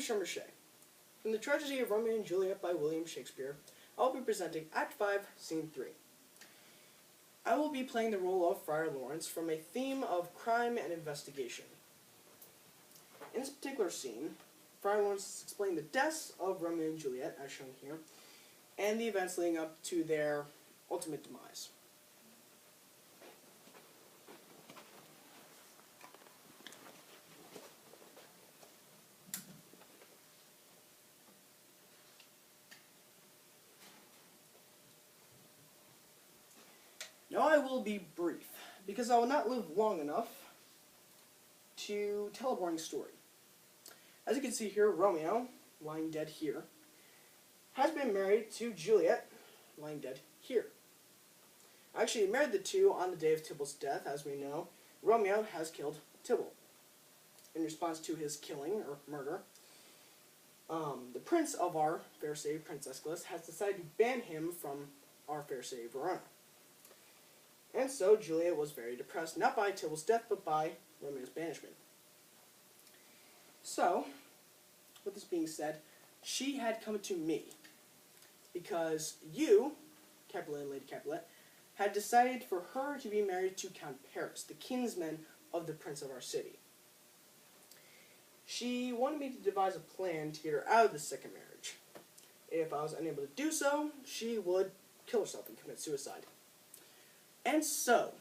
Sean Marche. From the tragedy of Romeo and Juliet by William Shakespeare, I will be presenting Act 5, Scene 3. I will be playing the role of Friar Lawrence from a theme of crime and investigation. In this particular scene, Friar Lawrence is explaining the deaths of Romeo and Juliet, as shown here, and the events leading up to their ultimate demise. Now I will be brief, because I will not live long enough to tell a boring story. As you can see here, Romeo, lying dead here, has been married to Juliet, lying dead here. Actually, he married the two on the day of Tybalt's death. As we know, Romeo has killed Tybalt. In response to his killing, or murder, the prince of our fair save, Prince Aeschylus, has decided to ban him from our fair save, Verona. And so Juliet was very depressed, not by Tybalt's death, but by Romeo's banishment. So, with this being said, she had come to me, because you, Capulet and Lady Capulet, had decided for her to be married to Count Paris, the kinsman of the prince of our city. She wanted me to devise a plan to get her out of the second marriage. If I was unable to do so, she would kill herself and commit suicide. And so,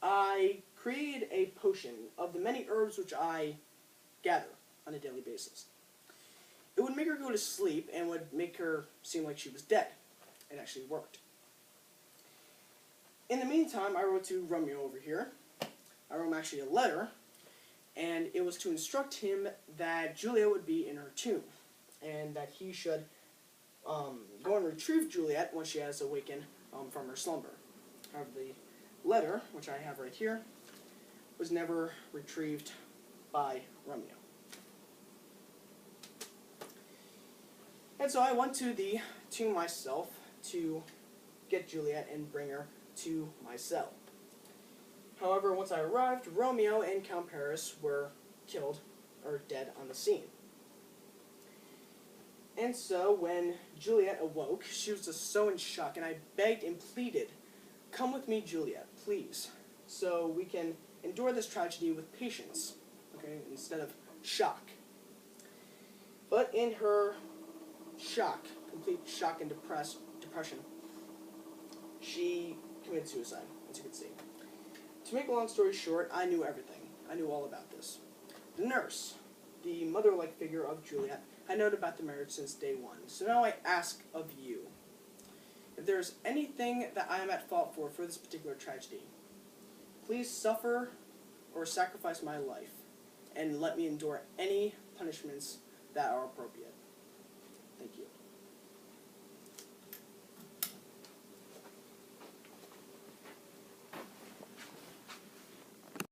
I created a potion of the many herbs which I gather on a daily basis. It would make her go to sleep and would make her seem like she was dead. It actually worked. In the meantime, I wrote to Romeo over here. I wrote him actually a letter, and it was to instruct him that Juliet would be in her tomb, and that he should go and retrieve Juliet when she has awakened from her slumber. However, the letter, which I have right here, was never retrieved by Romeo. And so I went to the tomb myself to get Juliet and bring her to my cell. However, once I arrived, Romeo and Count Paris were killed, or dead, on the scene. And so when Juliet awoke, she was just so in shock, and I begged and pleaded, "Come with me, Juliet, please, so we can endure this tragedy with patience, okay, instead of shock." But in her shock, complete shock and depression, she committed suicide, as you can see. To make a long story short, I knew everything. I knew all about this. The nurse, the mother-like figure of Juliet, had known about the marriage since day one. So now I ask of you, if there's anything that I am at fault for this particular tragedy, please suffer or sacrifice my life, and let me endure any punishments that are appropriate.